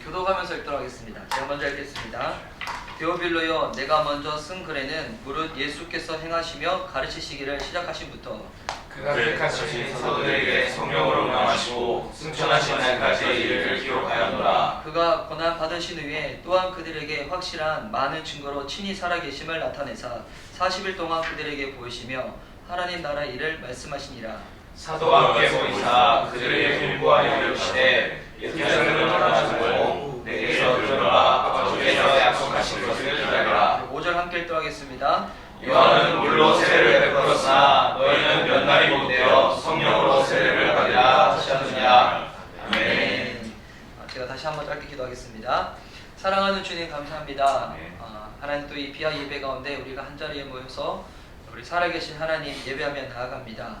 교독하면서 읽도록 하겠습니다. 제가 먼저 읽겠습니다. 데오빌로여, 내가 먼저 쓴 글에는 무릇 예수께서 행하시며 가르치시기를 시작하신부터 그가 택하신 사도들에게 성령으로 명하시고 승천하신 날까지 이를 기록하였노라. 그가 고난 받으신 후에 또한 그들에게 확실한 많은 증거로 친히 살아계심을 나타내사 40일 동안 그들에게 보이시며 하나님 나라 일을 말씀하시니라. 사도와 함께 보이사 그들에게 공부하여 이르시되 예수님을 만나시고 내게서 들어라 아버지께서 약속하신 것을 기다리라. 5절 함께 읽도록 하겠습니다. 요한은 물로 세례를 베풀었으나 너희는 몇 날이 못되어 성령으로 세례를 받으라 하셨느냐. 아멘. 제가 다시 한번 짧게 기도하겠습니다. 사랑하는 주님 감사합니다. 하나님 또 이 비아 예배 가운데 우리가 한 자리에 모여서 우리 살아계신 하나님 예배하며 나아갑니다.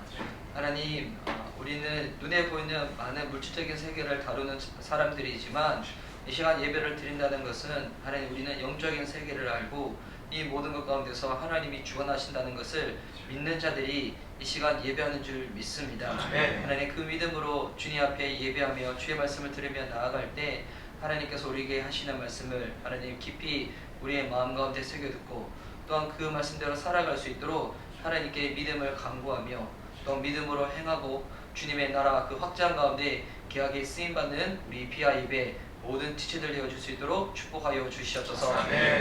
하나님, 우리는 눈에 보이는 많은 물질적인 세계를 다루는 사람들이지만 이 시간 예배를 드린다는 것은 하나님 우리는 영적인 세계를 알고 이 모든 것 가운데서 하나님이 주관하신다는 것을 믿는 자들이 이 시간 예배하는 줄 믿습니다. 하나님 그 믿음으로 주님 앞에 예배하며 주의 말씀을 들으며 나아갈 때 하나님께서 우리에게 하시는 말씀을 하나님 깊이 우리의 마음 가운데 새겨듣고 또한 그 말씀대로 살아갈 수 있도록 하나님께 믿음을 강구하며 또 믿음으로 행하고 주님의 나라 그 확장 가운데 귀하게 쓰임받는 우리 비아 예배 모든 지체들 되어줄 수 있도록 축복하여 주시옵소서.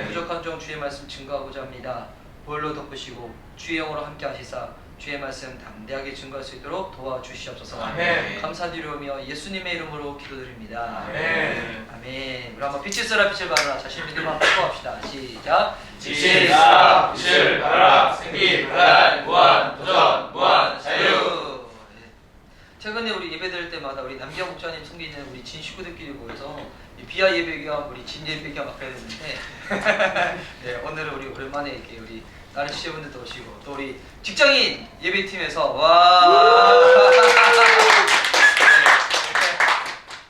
부족한 종 주의 말씀 증거하고자 합니다. 보혈로 덮으시고 주의 영으로 함께 하시사 주의 말씀 담대하게 증거할 수 있도록 도와주시옵소서. 감사드리오며 예수님의 이름으로 기도드립니다. 아멘. 우리 한번 빛을 쏘라 빛을 발하라 자신 믿음으로 한번 합시다. 시작. 빛을 쏘라 빛을 발하라 생기 발랄 무한 도전 무한 자유. 최근에 우리 예배 드릴 때마다 우리 남기영 목사님 섬기는 우리 진 식구들끼리 모여서 이 비아 예배 겸 우리 진 예배 겸 아까 했는데 네, 오늘은 우리 오랜만에 이렇게 우리 다른 시청자분들도 오시고 또 우리 직장인 예배팀에서 와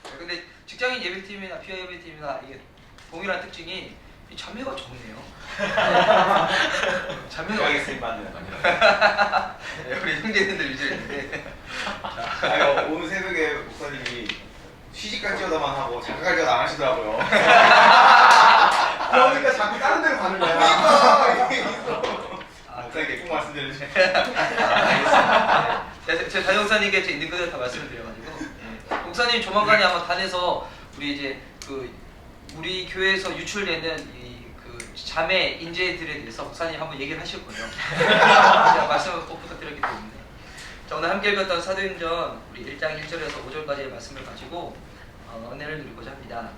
네. 근데 직장인 예배팀이나 비아 예배팀이나 이게 동일한 특징이 이 자매가 적네요. 자매가 네, 우리 형제님들 위주인데 오늘 새벽에 목사님이 시집갈지어다만 하고 장가갈지어다 안 하시더라고요. 그러니까 자꾸 다른 데로 가는 거야. 목사님께 꼭 말씀드려주세요. 알겠습니다. 제 다영사님께 제 있는 그대로 다 말씀을 드려가지고 목사님 조만간에 아마 단에서 우리 이제 그 우리 교회에서 유출되는 그 자매 인재들에 대해서 목사님 한번 얘기를 하실 거예요. 제가 말씀을 꼭 부탁드렸기 때문에. 자, 오늘 함께 읽었던 사도행전 우리 1장 1절에서 5절까지의 말씀을 가지고 은혜를 누리고자 합니다.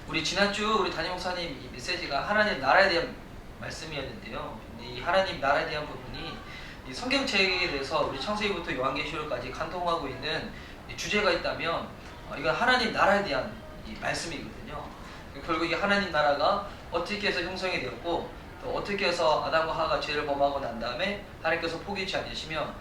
우리 지난주 우리 담임 목사님 이 메시지가 하나님 나라에 대한 말씀이었는데요. 이 하나님 나라에 대한 부분이 이 성경책에 대해서 우리 창세기부터 요한계시록까지 간통하고 있는 주제가 있다면 이건 하나님 나라에 대한 이 말씀이거든요. 결국 이 하나님 나라가 어떻게 해서 형성이 되었고 또 어떻게 해서 아담과 하와가 죄를 범하고 난 다음에 하나님께서 포기치 않으시며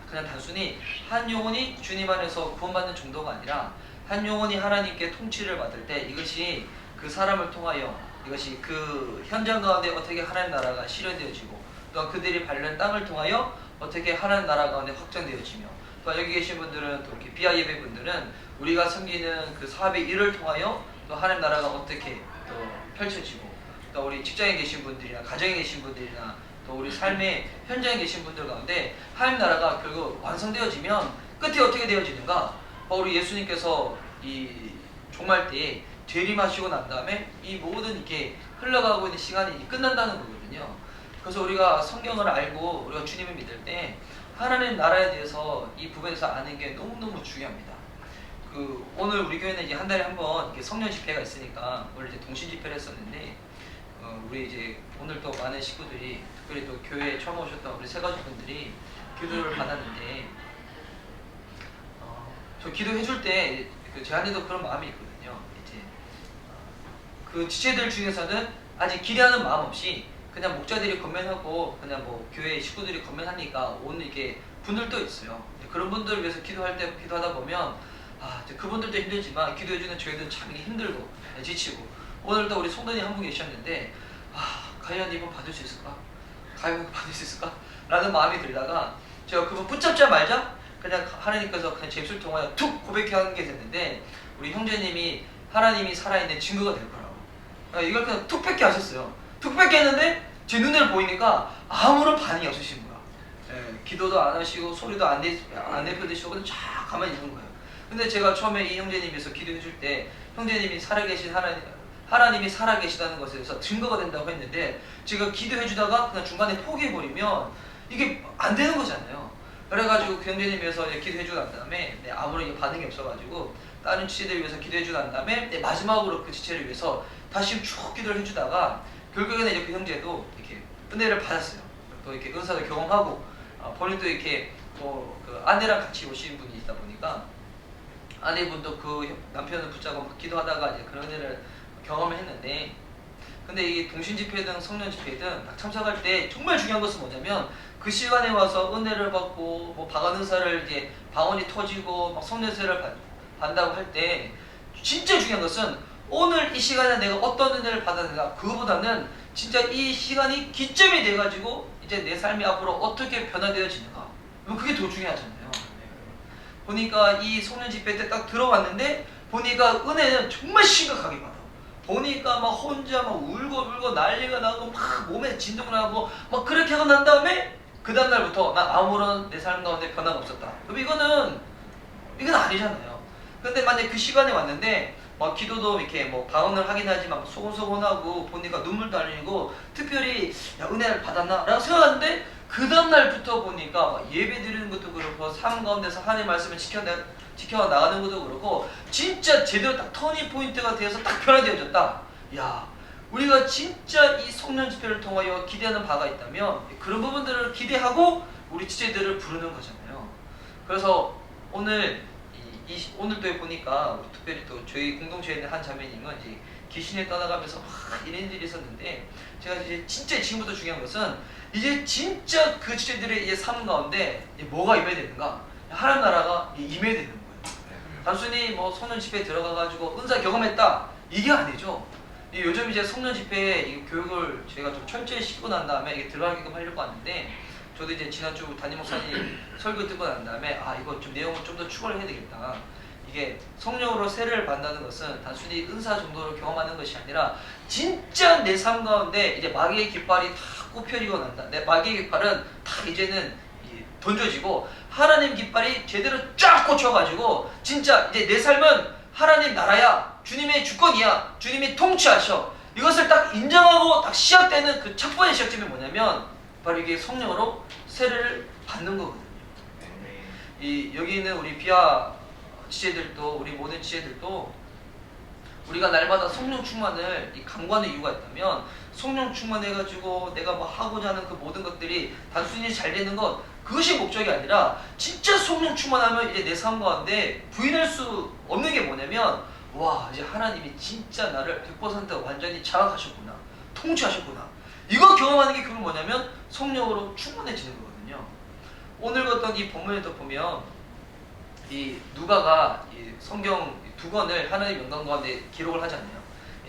그냥 단순히 한 영혼이 주님 안에서 구원받는 정도가 아니라 한 영혼이 하나님께 통치를 받을 때 이것이 그 사람을 통하여 이것이 그 현장 가운데 어떻게 하나님 나라가 실현되어지고 또 그들이 밟는 땅을 통하여 어떻게 하나님 나라 가운데 확장되어지며 또 여기 계신 분들은 또 이렇게 비아 예배 분들은 우리가 섬기는 그 사업의 일을 통하여 또 하나님 나라가 어떻게 또 펼쳐지고 또 우리 직장에 계신 분들이나 가정에 계신 분들이나 또 우리 삶의 현장에 계신 분들 가운데 하나님 나라가 결국 완성되어지면 끝에 어떻게 되어지는가? 우리 예수님께서 이 종말 때에 재림하시고 난 다음에 이 모든 이렇게 흘러가고 있는 시간이 끝난다는 거거든요. 그래서 우리가 성경을 알고 우리가 주님을 믿을 때 하나님 나라에 대해서 이 부분에서 아는 게 너무너무 중요합니다. 오늘 우리 교회는 이제 한 달에 한 번 이렇게 성령 집회가 있으니까 오늘 이제 동신 집회를 했었는데 우리 이제 오늘 또 많은 식구들이 특별히 또 교회에 처음 오셨던 우리 새가족분들이 기도를 받았는데 저 기도해 줄 때 제 안에도 그런 마음이 있거든요. 이제 그 지체들 중에서는 아직 기대하는 마음 없이 그냥 목자들이 건면하고 그냥 뭐 교회 식구들이 건면하니까 오늘 이렇게 분들도 있어요. 그런 분들을 위해서 기도하다 보면 그분들도 힘들지만 기도해주는 저희들은 참 힘들고 지치고 오늘도 우리 송돈이 한 분 계셨는데 과연 이분 받을 수 있을까? 과연 받을 수 있을까? 라는 마음이 들다가 제가 그분 붙잡자 말자 그냥 하나님께서 그냥 제 입술 통하여 툭 고백하는 게 됐는데 우리 형제님이 하나님이 살아있는 증거가 될 거라고. 이걸 그냥 툭 뺏게 하셨어요. 툭 뺏게 했는데 제 눈을 보이니까 아무런 반응이 없으신 거야. 기도도 안 하시고 소리도 안 내뱉으시고 그냥 쫙 가만히 있는 거예요. 근데 제가 처음에 이 형제님께서 기도해 줄 때 형제님이 살아계신 하나님이 살아계시다는 것에 대해서 증거가 된다고 했는데 제가 기도해 주다가 그냥 중간에 포기해 버리면 이게 안 되는 거잖아요. 그래가지고 그 형제님께서 기도해 주고 난 다음에 아무런 반응이 없어가지고 다른 지체들을 위해서 기도해 주고 난 다음에 마지막으로 그 지체를 위해서 다시 쭉 기도를 해주다가 결국에는 이제 그 형제도 이렇게 은혜를 받았어요. 또 이렇게 은사도 경험하고 본인도 이렇게 또 그 아내랑 같이 오신 분이 있다 보니까 아내분도 그 남편을 붙잡고 막 기도하다가 이제 그런 은혜를 경험을 했는데, 근데 이 동신 집회든 성령 집회든 딱 참석할 때 정말 중요한 것은 뭐냐면 그 시간에 와서 은혜를 받고 뭐 방언 은사를 이제 방언이 터지고 막 성령세를 받는다고 할 때 진짜 중요한 것은 오늘 이 시간에 내가 어떤 은혜를 받았는가, 그거보다는 진짜 이 시간이 기점이 돼가지고 이제 내 삶이 앞으로 어떻게 변화되어지는가, 그게 더 중요하잖아요. 보니까 이 성령 집회 때 딱 들어왔는데 보니까 은혜는 정말 심각하게 받아. 보니까 막 혼자 막 울고 난리가 나고 막 몸에 진동 나고 막 그렇게 하고 난 다음에 그 다음날부터 나 아무런 내 삶 가운데 변화가 없었다. 그럼 이건 아니잖아요. 근데 만약에 그 시간에 왔는데 막 기도도 이렇게 뭐 방언을 하긴 하지만 소곤소곤하고 보니까 눈물도 흘리고 특별히 야, 은혜를 받았나? 라고 생각하는데 그 다음날부터 보니까 막 예배 드리는 것도 그렇고 삶 가운데서 하나님의 말씀을 지켜나가는 것도 그렇고 진짜 제대로 딱 터닝 포인트가 되어서 딱 변화되어졌다. 야, 우리가 진짜 이 성령 집회를 통하여 기대하는 바가 있다면 그런 부분들을 기대하고 우리 지체들을 부르는 거잖아요. 그래서 오늘도 보니까 특별히 또 저희 공동체에 있는 한 자매님은 이제 귀신에 떠나가면서 막 이런 일이 있었는데, 제가 이제 진짜 지금부터 중요한 것은 이제 진짜 그 지체들의 이제 삶 가운데 뭐가 임해야 되는가? 하나님 나라가 임해야 되는 거예요. 단순히 뭐 성령 집회에 들어가가지고 은사 경험했다, 이게 아니죠. 요즘 이제 성령 집회 교육을 제가 좀 철저히 시키고 난 다음에 이게 들어가게끔 하려고 하는데, 저도 이제 지난주 담임 목사님 설교 듣고 난 다음에 이거 좀 내용을 좀 더 추가를 해야 되겠다. 이게 성령으로 세례를 받는다는 것은 단순히 은사 정도로 경험하는 것이 아니라 진짜 내 삶 가운데 이제 마귀의 깃발이 다 꼽혀지고 난다. 내 마귀의 깃발은 다 이제는 던져지고 하나님 깃발이 제대로 쫙 꽂혀가지고 진짜 이제 내 삶은 하나님 나라야, 주님의 주권이야, 주님이 통치하셔, 이것을 딱 인정하고 딱 시작되는 그 첫 번째 시작점이 뭐냐면 바로 이게 성령으로 세례를 받는 거거든요. 여기 있는 우리 비아 지체들도 우리 모든 지체들도 우리가 날마다 성령 충만을 강구하는 이유가 있다면, 성령 충만해가지고 내가 뭐 하고자 하는 그 모든 것들이 단순히 잘 되는 것, 그것이 목적이 아니라 진짜 성령 충만하면 이제 내 삶 가운데 부인할 수 없는 게 뭐냐면, 와, 이제 하나님이 진짜 나를 100% 완전히 장악하셨구나, 통치하셨구나, 이거 경험하는 게 그건 뭐냐면 성령으로 충만해지는 거거든요. 오늘 봤던 이 본문에도 보면 이 누가가 이 성경 두 권을 하나님의 명단 가운데 기록을 하잖아요.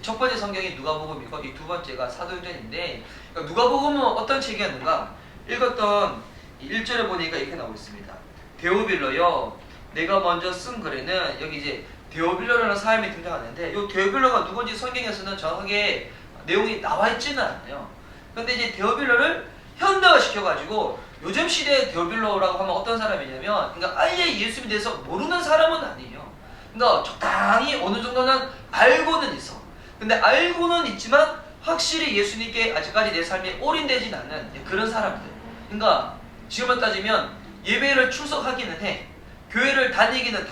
첫 번째 성경이 누가복음이고 이 두 번째가 사도행전인데, 그러니까 누가복음은 어떤 책이었는가? 읽었던 1절에 보니까 이렇게 나오고 있습니다. 데오빌로여, 내가 먼저 쓴 글에는, 여기 이제 데오빌로라는 사람이 등장하는데 이 데오빌로가 누군지 성경에서는 정확하게 내용이 나와 있지는 않아요. 근데 이제 데오빌로를 현대화 시켜가지고 요즘 시대의 데오빌로라고 하면 어떤 사람이냐면, 그러니까 아예 예수님에 대해서 모르는 사람은 아니에요. 그러니까 적당히 어느 정도는 알고는 있어. 근데 알고는 있지만 확실히 예수님께 아직까지 내 삶이 올인되진 않는 그런 사람들. 그러니까 지금만 따지면 예배를 출석하기는 해, 교회를 다니기는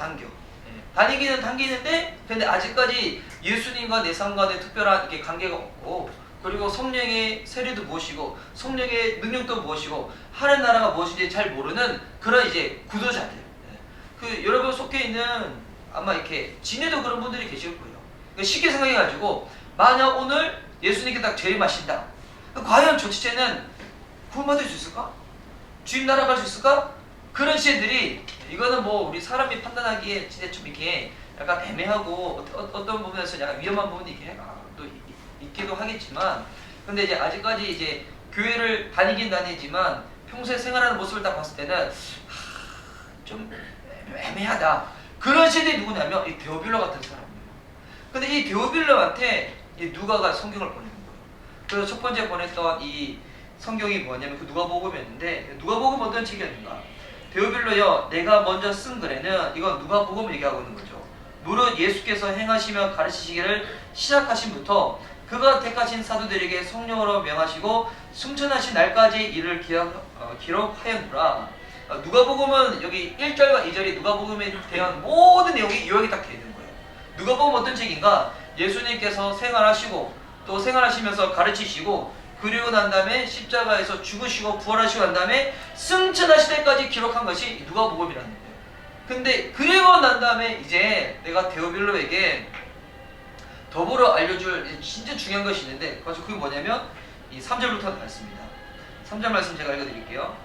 당기는데 근데 아직까지 예수님과 내 삶과 내 특별한 이렇게 관계가 없고, 그리고 성령의 세례도 무엇이고 성령의 능력도 무엇이고 하나님 나라가 무엇인지 잘 모르는 그런 이제 구도자들. 그 여러분 속해 있는 아마 이렇게 지내도 그런 분들이 계실 거예요. 그러니까 쉽게 생각해가지고 만약 오늘 예수님께 딱 재림하신다, 과연 저 지체는 구원받을 수 있을까? 주님 나라 갈 수 있을까? 그런 지체들이, 이거는 뭐 우리 사람이 판단하기에 진짜 좀 이렇게 약간 애매하고 어떤 부분에서 약간 위험한 부분이 또 있기도 하겠지만, 근데 이제 아직까지 이제 교회를 다니긴 다니지만 평소에 생활하는 모습을 딱 봤을 때는 좀 애매하다. 그런 시대이 누구냐면 이 데오빌로 같은 사람이에요. 근데 이 데오빌로한테 이 누가가 성경을 보내는 거예요. 그래서 첫 번째 보냈던 이 성경이 뭐냐면 그 누가복음이었는데, 누가복음 어떤 책이었는가? 데오빌로여, 내가 먼저 쓴 글에는 이건 누가복음을 얘기하고 있는 거죠. 무릇 예수께서 행하시며 가르치시기를 시작하신부터 그가 택하신 사도들에게 성령으로 명하시고 승천하신 날까지 이를 기록하였노라. 누가복음은 여기 1절과 2절이 누가복음에 대한 모든 내용이 요약이 딱 되어 있는 거예요. 누가복음 어떤 책인가? 예수님께서 생활하시고 또 생활하시면서 가르치시고 그리고 난 다음에 십자가에서 죽으시고 부활하시고 난 다음에 승천하실 때까지 기록한 것이 누가복음이라는 거예요. 근데 그리고 난 다음에 이제 내가 데오빌로에게 더불어 알려줄 진짜 중요한 것이 있는데, 그게 뭐냐면 이 3절부터 말씀입니다. 3절 말씀 제가 읽어드릴게요.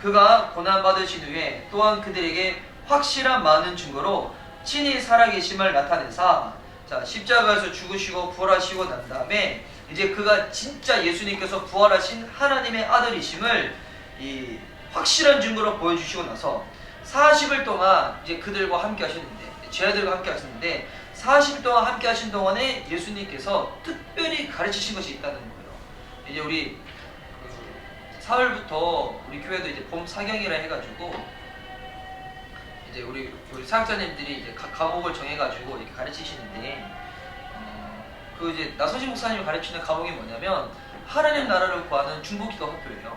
그가 고난받으신 후에 또한 그들에게 확실한 많은 증거로 친히 살아계심을 나타내사, 자, 십자가에서 죽으시고 부활하시고 난 다음에 이제 그가 진짜 예수님께서 부활하신 하나님의 아들이심을 이 확실한 증거로 보여주시고 나서 40일 동안 이제 그들과 함께 하셨는데, 제자들과 함께 하셨는데 40일 동안 함께 하신 동안에 예수님께서 특별히 가르치신 것이 있다는 거예요. 이제 우리 4월부터 우리 교회도 이제 봄 사경이라 해가지고 이제 우리 사역자님들이 이제 각 과목을 정해가지고 이렇게 가르치시는데, 그 이제 나서진 목사님이 가르치는 과목이 뭐냐면 하나님 나라를 구하는 중보기도 학교예요.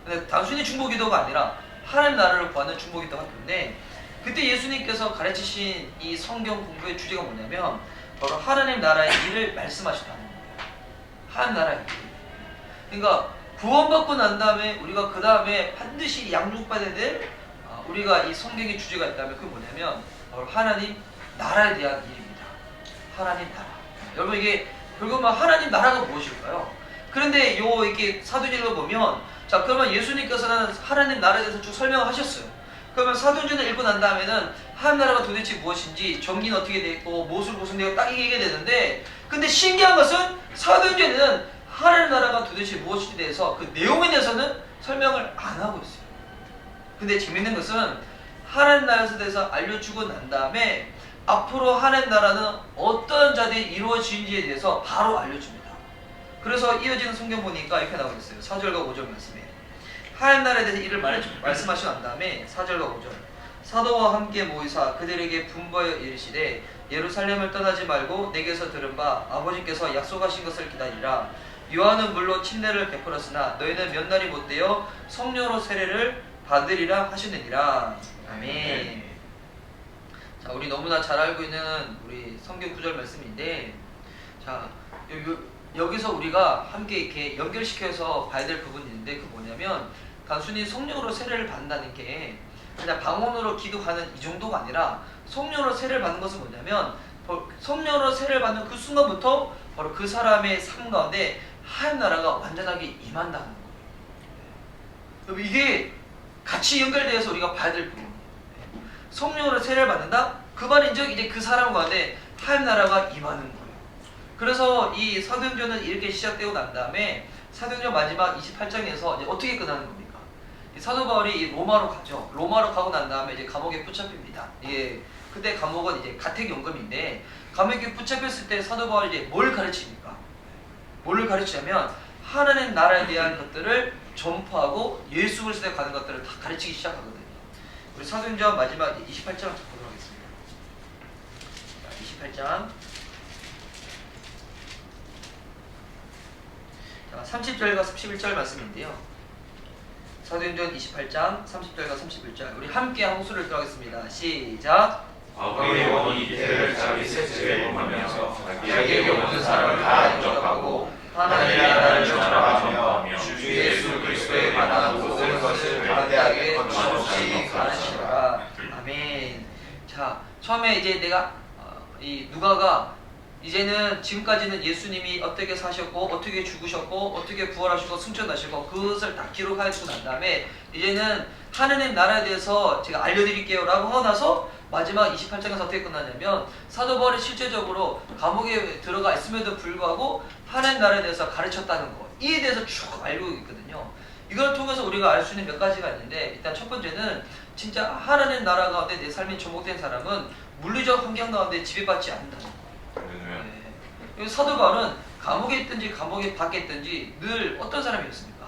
근데 단순히 중보기도가 아니라 하나님 나라를 구하는 중보기도 학교인데, 그때 예수님께서 가르치신 이 성경 공부의 주제가 뭐냐면 바로 하나님 나라의 일을 말씀하셨다는 거예요. 하나님 나라의 일. 그러니까 구원받고 난 다음에 우리가 그 다음에 반드시 양육받아야 될 우리가 이 성경의 주제가 있다면 그게 뭐냐면 바로 하나님 나라에 대한 일입니다. 하나님 나라. 여러분 이게 결국은 하나님 나라가 무엇일까요? 그런데 이렇게 사도행전을 보면, 자 그러면 예수님께서는 하나님 나라에 대해서 쭉 설명을 하셨어요. 그러면 사도행전을 읽고 난 다음에는 하나님 나라가 도대체 무엇인지, 정기는 어떻게 되어 있고 무엇으로 구성되고 딱 얘기가 되는데, 근데 신기한 것은 사도행전에는 하나님 나라가 도대체 무엇인지에 대해서 그 내용에 대해서는 설명을 안 하고 있어요. 근데 재밌는 것은 하나님 나라에 대해서 알려주고 난 다음에 앞으로 하나님 나라는 어떤 자들이 이루어지는지에 대해서 바로 알려줍니다. 그래서 이어지는 성경 보니까 이렇게 나오고 있어요. 4절과 5절 말씀에 하나님 나라에 대해서 이를 말씀하시고 난 다음에 4절과 5절, 사도와 함께 모이사 그들에게 분부하여 이르시되 예루살렘을 떠나지 말고 내게서 들은 바 아버지께서 약속하신 것을 기다리라. 요한은 물론 침례를 베풀었으나 너희는 몇 날이 못되어 성령으로 세례를 받으리라 하시느니라. 아멘. 자, 우리 너무나 잘 알고 있는 우리 성경 구절 말씀인데, 자 여기서 우리가 함께 이렇게 연결시켜서 봐야 될 부분이 있는데, 그 뭐냐면 단순히 성령으로 세례를 받는다는 게 그냥 방언으로 기도하는 이 정도가 아니라, 성령으로 세례를 받는 것은 뭐냐면 성령으로 세례를 받는 그 순간부터 바로 그 사람의 삶 가운데 하나님 나라가 완전하게 임한다는 거예요. 여러분 이게 같이 연결되어서 우리가 봐야 될 부분이에요. 성령으로 세례를 받는다? 그 말인즉 이제 그 사람 가운데 하나님 나라가 임하는 거예요. 그래서 이 사도행전은 이렇게 시작되고 난 다음에 사도행전 마지막 28장에서 이제 어떻게 끝나는 겁니까? 사도 바울이 로마로 가죠. 로마로 가고 난 다음에 이제 감옥에 붙잡힙니다. 예, 그때 감옥은 이제 가택연금인데, 감옥에 붙잡혔을 때 사도 바울이 이제 뭘 가르칩니까? 뭘 가르치냐면 하나님 나라에 대한 것들을 전파하고 예수 그리스도에 가는 것들을 다 가르치기 시작하거든요. 우리 사도행전 마지막 28장 보도록 하겠습니다. 28장 30절과 31절 말씀인데요. 사도행전 28장 30절과 31절 우리 함께 홍수를 들어가겠습니다. 시작. 아버지의 원이 이태를 자기 셋째에 범하면서 자기에게 모든 사람을 다 인정하고 하나님의 나라를 전파하며 주 예수 그리스도에 관한 모든 것을 담대하게 거침없이 가르치라. 아멘. 자, 처음에 이제 내가 이 누가가 이제는 지금까지는 예수님이 어떻게 사셨고 어떻게 죽으셨고 어떻게 부활하시고 승천하시고 그것을 다 기록하시고 난 다음에 이제는 하나님 나라에 대해서 제가 알려드릴게요 라고 하고 나서 마지막 28장에서 어떻게 끝났냐면 사도 바울이 실제적으로 감옥에 들어가 있음에도 불구하고 하나님 나라에 대해서 가르쳤다는 거, 이에 대해서 쭉 알고 있거든요. 이걸 통해서 우리가 알 수 있는 몇 가지가 있는데, 일단 첫 번째는 진짜 하나님 나라 가운데 내 삶이 접목된 사람은 물리적 환경 가운데 지배받지 않는다는 거예요. 네. 사도 바울은 감옥에 있든지 감옥에 밖에 있든지 늘 어떤 사람이었습니까?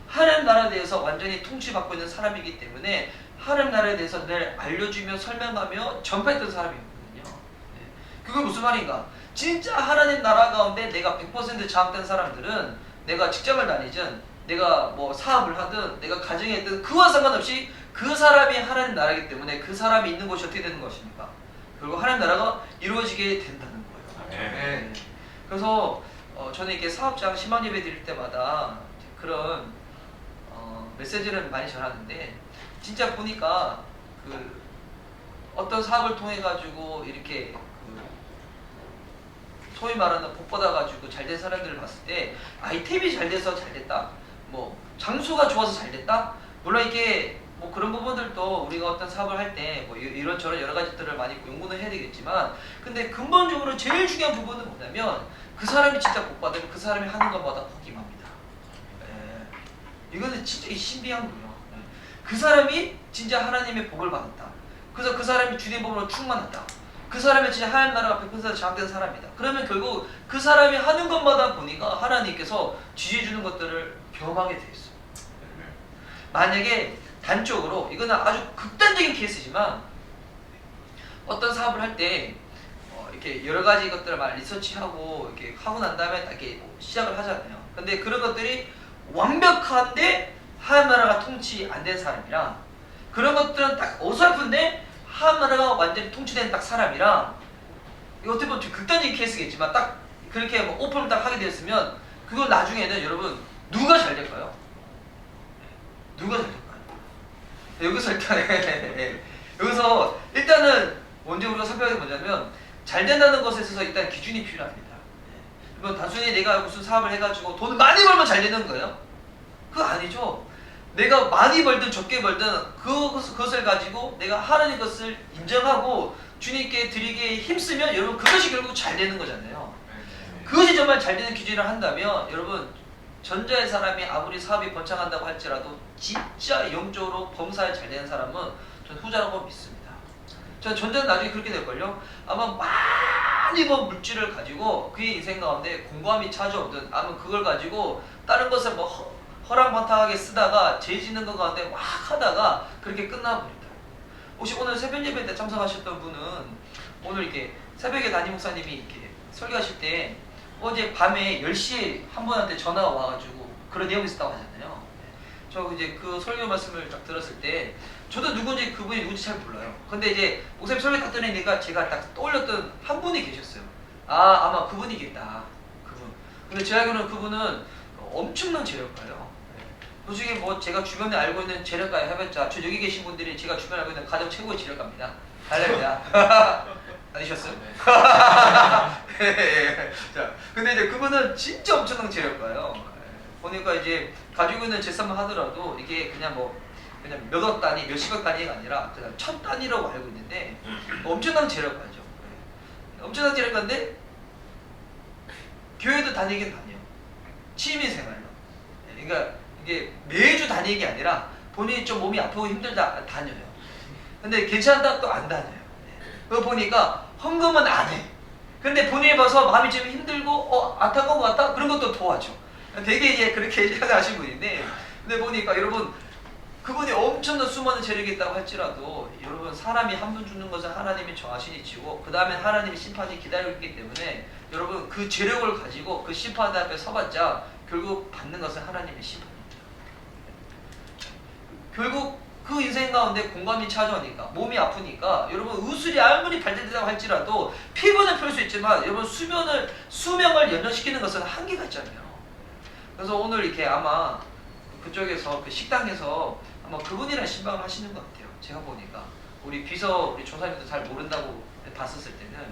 하나님 나라에 대해서 완전히 통치받고 있는 사람이기 때문에 하나님 나라에 대해서 늘 알려주며 설명하며 전파했던 사람이거든요. 네. 그게 무슨 말인가? 진짜 하나님 나라 가운데 내가 100% 장악된 사람들은 내가 직장을 다니든 내가 뭐 사업을 하든 내가 가정에 있든 그와 상관없이 그 사람이 하나님 나라이기 때문에 그 사람이 있는 곳이 어떻게 되는 것입니까? 그리고 하나님 나라가 이루어지게 된다는 거예요. 네. 그래서 저는 이렇게 사업장 심화 예배 드릴 때마다 그런 메시지를 많이 전하는데 진짜 보니까 그 어떤 사업을 통해 가지고 이렇게 소위 말하는 복 받아가지고 잘 된 사람들을 봤을 때 아이템이 잘 돼서 잘 됐다, 뭐 장소가 좋아서 잘 됐다. 물론 이게 뭐 그런 부분들도 우리가 어떤 사업을 할 때 뭐 이런저런 여러 가지들을 많이 연구는 해야 되겠지만, 근데 근본적으로 제일 중요한 부분은 뭐냐면 그 사람이 진짜 복 받으면 그 사람이 하는 것마다 복이 맙니다. 이거는 진짜 신비한 거예요. 그 사람이 진짜 하나님의 복을 받았다. 그래서 그 사람이 주님 복으로 충만하다. 그 사람이 진짜 하나님 나라가 100% 장악된 사람이다. 그러면 결국 그 사람이 하는 것마다 보니까 하나님께서 지지해주는 것들을 경험하게 돼 있어요. 만약에 단적으로, 이거는 아주 극단적인 케이스지만 어떤 사업을 할 때 이렇게 여러 가지 것들을 막 리서치하고 이렇게 하고 난 다음에 딱 이렇게 시작을 하잖아요. 근데 그런 것들이 완벽한데 하나님 나라가 통치 안 된 사람이랑, 그런 것들은 딱 어설픈데 하나님 나라가 완전히 통치된 딱 사람이랑, 이거 어떻게 보면 좀 극단적인 케이스겠지만 딱 그렇게 뭐 오픈을 딱 하게 되었으면 그거 나중에는 여러분 누가 잘 될까요? 누가 잘 될까요? 여기서 일단 여기서 일단은 먼저 우리가 살펴야 될 게 뭐냐면, 잘 된다는 것에 있어서 일단 기준이 필요합니다. 뭐 단순히 내가 무슨 사업을 해가지고 돈을 많이 벌면 잘 되는 거예요? 그거 아니죠. 내가 많이 벌든 적게 벌든 그것을 가지고 내가 하나님 것을 인정하고 주님께 드리기에 힘쓰면 여러분 그것이 결국 잘 되는 거잖아요. 그것이 정말 잘 되는 기준을 한다면 여러분, 전자의 사람이 아무리 사업이 번창한다고 할지라도 진짜 영적으로 범사에 잘 되는 사람은 저는 후자라고 믿습니다. 저는 전자는 나중에 그렇게 될걸요. 아마 많이 뭐 물질을 가지고 그의 인생 가운데 공고함이 찾아오든, 아마 그걸 가지고 다른 것을 뭐 허랑방탕하게 쓰다가 죄 짓는 것 가운데 막 하다가 그렇게 끝나버린다. 혹시 오늘 새벽 예배 때 참석하셨던 분은 오늘 이렇게 새벽에 담임 목사님이 이렇게 설교하실 때 어제 밤에 10시에 한 분한테 전화가 와가지고 그런 내용이 있었다고 하잖아요. 저 이제 그 설교 말씀을 딱 들었을 때 저도 누군지 그분이 누군지 잘 몰라요. 근데 이제 목사님 설교 딱 들으니까 제가 딱 떠올렸던 한 분이 계셨어요. 아, 아마 그분이겠다. 그분. 근데 제 알기로는 그분은 엄청난 재력가예요. 솔직히 뭐 제가 주변에 알고 있는 재력가 해봤자, 저 여기 계신 분들이 제가 주변에 알고 있는 가장 최고의 재력가입니다. 할렐루야. 아니셨어요? 자, 근데 이제 그분은 진짜 엄청난 재력가예요. 보니까 이제 가지고 있는 재산만 하더라도 이게 그냥 뭐 그냥 몇억 단위, 몇십억 단위가 아니라 그냥 천 단위라고 알고 있는데 엄청난 재력가죠. 엄청난 재력가인데 교회도 다니긴 다녀요. 취미생활로. 그러니까 이게 매주 다니는 게 아니라 본인이 좀 몸이 아프고 힘들다 다녀요. 근데 괜찮다 또 안 다녀요. 그거 보니까 헌금은 안 해. 근데 본인이 봐서 마음이 좀 힘들고 안타까운 것 같다? 그런 것도 도와줘. 되게 이제 그렇게 하신 분인데, 근데 보니까 여러분 그분이 엄청난 수많은 재력이 있다고 할지라도 여러분, 사람이 한 분 죽는 것은 하나님이 정하신 이치고 그 다음에 하나님의 심판이 기다리고 있기 때문에 여러분 그 재력을 가지고 그 심판 앞에 서봤자 결국 받는 것은 하나님의 심판입니다. 결국 그 인생 가운데 공감이 찾아오니까 몸이 아프니까 여러분 의술이 아무리 발달되다고 할지라도 피부는 펼 수 있지만 여러분 수명을 연장시키는 것은 한계가 있잖아요. 그래서 오늘 이렇게 아마 그쪽에서 그 식당에서 아마 그분이랑 신방을 하시는 것 같아요. 제가 보니까 우리 비서 우리 조사님도 잘 모른다고 봤었을 때는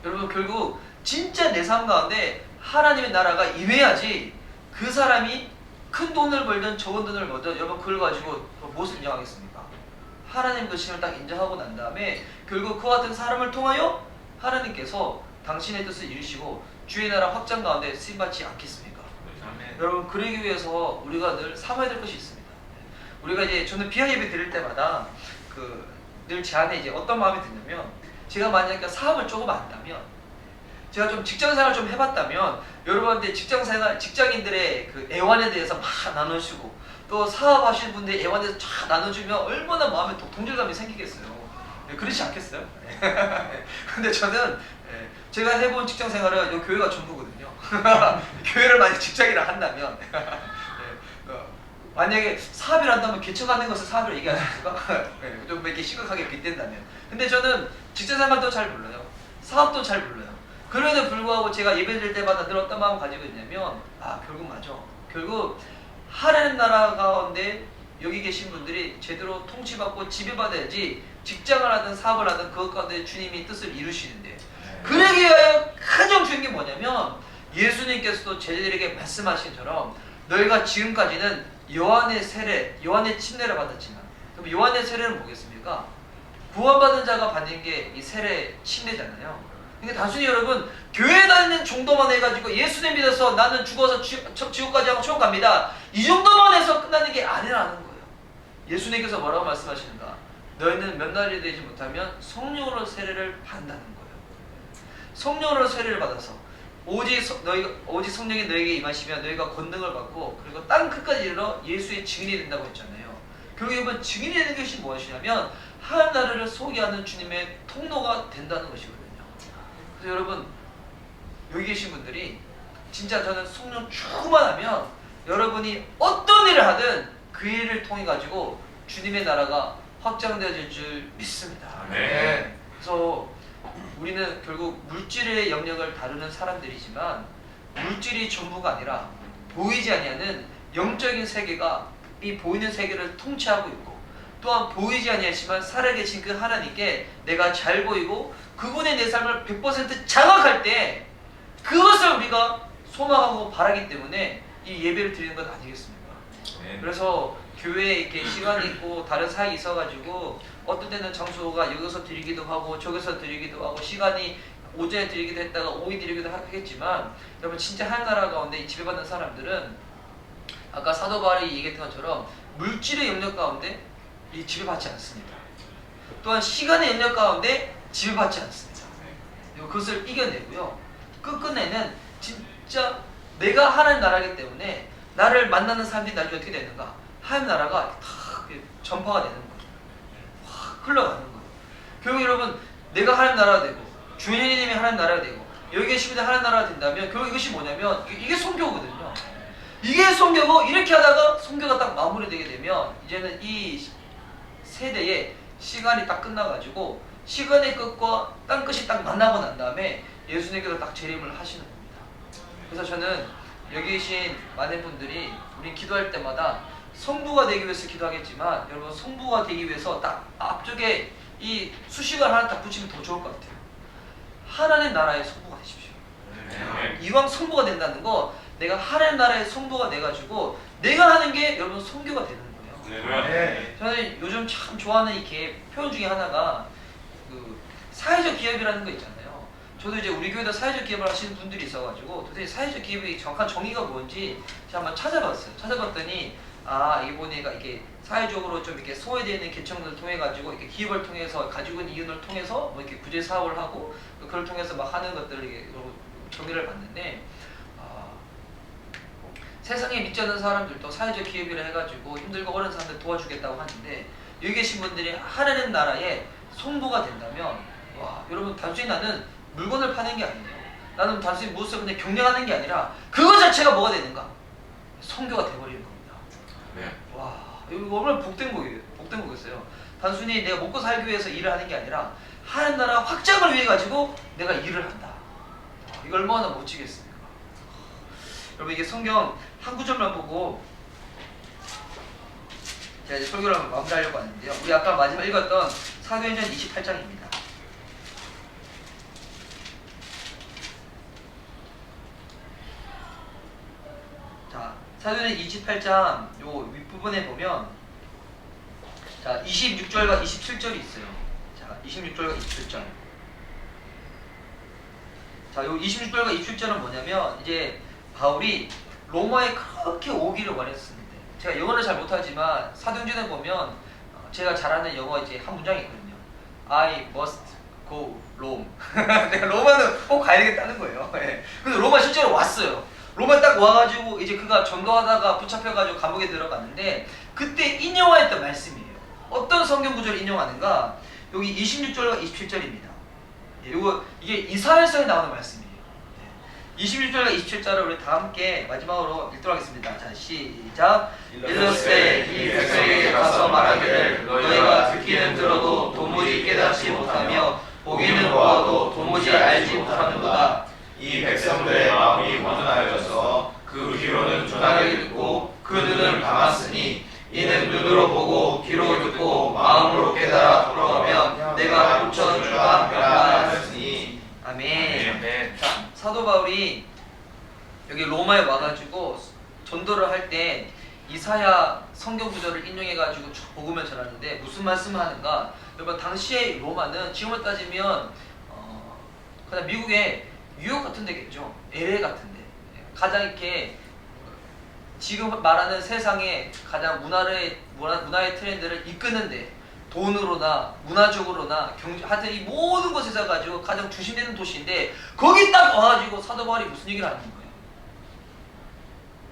여러분 결국 진짜 내 삶 가운데 하나님의 나라가 임해야지 그 사람이 큰 돈을 벌든 적은 돈을 벌든 여러분 그걸 가지고 무엇을 인정하겠습니까? 하나님 그 신을 딱 인정하고 난 다음에 결국 그와 같은 사람을 통하여 하나님께서 당신의 뜻을 이루시고 주의 나라 확장 가운데 쓰임받지 않겠습니까? 아멘. 여러분 그러기 위해서 우리가 늘 삼아야 될 것이 있습니다. 우리가 이제 저는 비하 예배 드릴 때마다 늘 제 안에 이제 어떤 마음이 드냐면, 제가 만약에 사업을 조금 안다면, 제가 좀 직장생활 좀 해봤다면 여러분한테 직장인들의 그 애환에 대해서 막 나눠주고, 또 사업하시는 분들의 애환에 대해서 쫙 나눠주면 얼마나 마음에 동질감이 생기겠어요. 그렇지 않겠어요? 근데 저는 제가 해본 직장생활은 이 교회가 전부거든요. 교회를 만약 직장이라 한다면 만약에 사업을 한다면 개척하는 것을 사업이라고 얘기하십니까? 좀 이렇게 심각하게 빗댄다면. 근데 저는 직장생활도 잘 몰라요. 사업도 잘 몰라요. 그럼에도 불구하고 제가 예배드릴 때마다 늘 어떤 마음을 가지고 있냐면, 결국 맞아. 결국 하나님 나라 가운데 여기 계신 분들이 제대로 통치받고 지배받아야지 직장을 하든 사업을 하든 그것 가운데 주님이 뜻을 이루시는데, 그러기 위하여 가장 중요한 게 뭐냐면, 예수님께서도 제자들에게 말씀하신 처럼 너희가 지금까지는 요한의 세례, 요한의 침례를 받았지만, 그럼 요한의 세례는 뭐겠습니까? 구원받은 자가 받는 게 이 세례 침례잖아요. 그러니까 단순히 여러분 교회 다니는 정도만 해가지고 예수님 믿어서 나는 죽어서 지옥까지 하고 천국 갑니다, 이 정도만 해서 끝나는 게 아니라는 거예요. 예수님께서 뭐라고 말씀하시는가? 너희는 몇 날이 되지 못하면 성령으로 세례를 받는다는 거예요. 성령으로 세례를 받아서 오직 성령이 너에게 임하시면 너희가 권능을 받고, 그리고 땅 끝까지 이르러 예수의 증인이 된다고 했잖아요. 결국 여러분 증인이 되는 것이 무엇이냐면 하나님 나라를 소개하는 주님의 통로가 된다는 것이거든요. 그래서 여러분 여기 계신 분들이 진짜 저는 성령 충만하면 여러분이 어떤 일을 하든 그 일을 통해 가지고 주님의 나라가 확장되어질 줄 믿습니다. 네. 그래서 우리는 결국 물질의 영역을 다루는 사람들이지만, 물질이 전부가 아니라 보이지 아니하는 영적인 세계가 이 보이는 세계를 통치하고 있고, 또한 보이지 아니하지만 살아계신 그 하나님께 내가 잘 보이고 그분의 내 삶을 100% 장악할 때 그것을 우리가 소망하고 바라기 때문에 이 예배를 드리는 것 아니겠습니까? 네. 그래서 교회에 이렇게 시간이 있고 다른 사역이 있어가지고 어떤 때는 장소가 여기서 드리기도 하고 저기서 드리기도 하고, 시간이 오전에 드리기도 했다가 오후에 드리기도 하겠지만, 여러분 진짜 하나님 나라 가운데 지배받는 사람들은 아까 사도 바울이 얘기했던 것처럼 물질의 영역 가운데 이 지배받지 않습니다. 또한 시간의 영역 가운데 지배받지 않습니다. 그것을 이겨내고요, 끝끝내는 진짜 내가 하나님 나라이기 때문에 나를 만나는 사람들이 나중에 어떻게 되는가? 하나님 나라가 다 전파가 되는 거예요. 확 흘러가는 거예요. 결국 여러분 내가 하나님 나라가 되고 주님이 하나님 나라가 되고 여기 계신 분이 하나님 나라가 된다면 결국 이것이 뭐냐면 이게 선교거든요. 이게 선교고, 이렇게 하다가 선교가 딱 마무리되게 되면 이제는 이 세대에 시간이 딱 끝나가지고 시간의 끝과 땅 끝이 딱 만나고 난 다음에 예수님께서 딱 재림을 하시는 겁니다. 그래서 저는 여기 계신 많은 분들이 우리 기도할 때마다 성부가 되기 위해서 기도하겠지만, 여러분 성부가 되기 위해서 딱 앞쪽에 이 수식을 하나 딱 붙이면 더 좋을 것 같아요. 하나님 나라의 성부가 되십시오. 네. 이왕 성부가 된다는 거, 내가 하나님 나라의 성부가 돼가지고 내가 하는 게 여러분 성교가 되는 거예요. 네. 저는 요즘 참 좋아하는 이렇게 표현 중에 하나가 그 사회적 기업이라는 거 있잖아요. 저도 이제 우리 교회도 사회적 기업을 하시는 분들이 있어가지고 도대체 사회적 기업의 정확한 정의가 뭔지 제가 한번 찾아봤어요. 찾아봤더니 이게 보니까 이게 사회적으로 좀 이렇게 소외되어 있는 계층들을 통해 가지고 이렇게 기업을 통해서 가지고 있는 이윤을 통해서 뭐 이렇게 구제 사업을 하고 그걸 통해서 막 하는 것들을 이게 정의를 봤는데, 세상에 믿지 않는 사람들도 사회적 기업이라 해가지고 힘들고 어려운 사람들 도와주겠다고 하는데, 여기 계신 분들이 하나님 나라의 성도가 된다면, 와, 여러분 단순히 나는 물건을 파는 게 아니에요. 나는 단순히 무엇을 그냥 경영하는 게 아니라 그거 자체가 뭐가 되는가? 성교가 돼버리는 겁니다. 네. 와, 이거 얼마나 복된 거겠어요. 단순히 내가 먹고 살기 위해서 일을 하는 게 아니라 하나님 나라 확장을 위해 가지고 내가 일을 한다. 와, 이거 얼마나 멋지겠습니까? 여러분 이게 성경 한 구절만 보고 제가 이제 설교를 한번 마무리하려고 하는데요. 우리 아까 마지막 읽었던 사도행전 28장입니다. 자, 사도행전 28장 요 윗부분에 보면 자 26절과 27절이 있어요. 자 26절과 27절. 자 요 26절과 27절은 뭐냐면 이제 바울이 로마에 그렇게 오기를 원했습니다. 제가 영어를 잘 못하지만 사도행전에 보면 제가 잘하는 영어 이제 한 문장이 있거든요. I must go Rome. 내가 로마는 꼭 가야 되겠다는 거예요. 예. 근데 로마 실제로 왔어요. 로마 딱 와가지고 이제 그가 전도하다가 붙잡혀가지고 감옥에 들어갔는데 그때 인용하였던 말씀이에요. 어떤 성경 구절을 인용하는가? 여기 26절과 27절입니다. 예, 이게 이사야서에 나오는 말씀이에요. 26절과 27절을 우리 다 함께 마지막으로 읽도록 하겠습니다. 자, 시작. 일렀을 이 백성에게 가서 말하기를 너희가 듣기는 들어도 도무지 깨닫지 못하며 보기는 보아도 도무지 알지 못하는도다. 이 백성들의 마음이 완전하여져서 그 귀로는 준하게 듣고 그 눈을 감았으니 이는 눈으로 보고 귀로 듣고 마음으로 깨달아 돌아오면 내가 고쳐주라 하였으니. 아멘. 아멘. 자, 사도 바울이 여기 로마에 와가지고 전도를 할 때 이사야 성경 구절을 인용해가지고 복음을 전하는데 무슨 말씀을 하는가? 여러분 당시의 로마는 지금으로 따지면 그냥 미국의 뉴욕 같은 데겠죠. LA 같은 데. 가장 이렇게 지금 말하는 세상의 가장 문화의 트렌드를 이끄는데 돈으로나 문화적으로나 하여튼 이 모든 것에서 가지고 가장 중심되는 도시인데 거기 딱 와가지고 사도 바울이 무슨 얘기를 하는 거예요?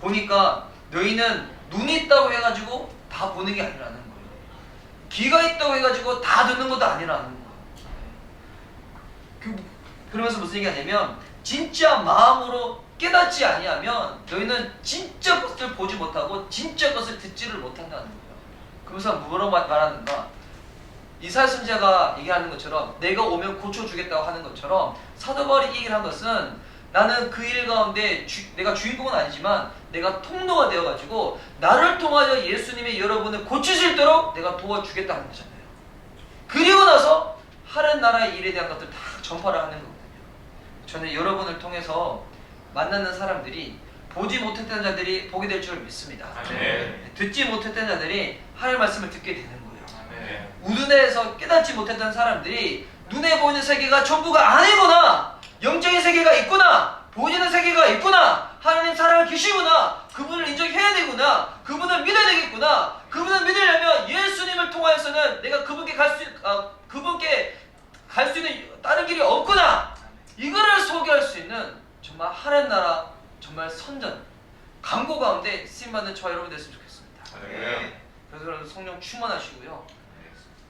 보니까 너희는 눈이 있다고 해가지고 다 보는 게 아니라는 거예요. 귀가 있다고 해가지고 다 듣는 것도 아니라는 거예요. 그러면서 무슨 얘기가 하냐면 진짜 마음으로 깨닫지 아니하면 너희는 진짜 것을 보지 못하고 진짜 것을 듣지를 못한다는 거예요. 그러면서 뭐라고 말하는가? 이사야 선지자가 얘기하는 것처럼 내가 오면 고쳐주겠다고 하는 것처럼 사도 바울이 얘기를 한 것은 나는 그 일 가운데 내가 주인공은 아니지만 내가 통로가 되어가지고 나를 통하여 예수님이 여러분을 고칠 수 있도록 내가 도와주겠다는 거잖아요. 그리고 나서 하는 나라의 일에 대한 것들 다 전파를 하는 거거든요. 저는 여러분을 통해서 만나는 사람들이 보지 못했던 자들이 보게 될 줄 믿습니다. 아멘. 듣지 못했던 자들이 하나님의 말씀을 듣게 되는 거예요. 아멘. 우둔에서 깨닫지 못했던 사람들이 눈에 보이는 세계가 전부가 아니구나, 영적인 세계가 있구나, 보이는 세계가 있구나, 하나님 살아 계시구나, 그분을 인정해야 되구나, 그분을 믿어야 되겠구나, 그분을 믿으려면 예수님을 통하여서는 내가 그분께 갈 수 있는 다른 길이 없구나, 이거를 소개할 수 있는 정말 하나님 나라 정말 선전 광고 가운데 쓰임받는 저와 여러분 됐으면 좋겠습니다. 아멘. 그래서 여러분 성령 충만하시고요,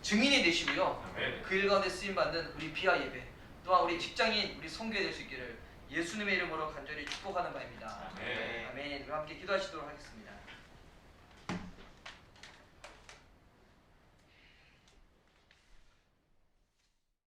증인이 되시고요, 아멘. 그 일 가운데 쓰임받는 우리 비아 예배 또한 우리 직장인 우리 선교회 될 수 있기를 예수님의 이름으로 간절히 축복하는 바입니다. 아멘. 아멘. 함께 기도하시도록 하겠습니다.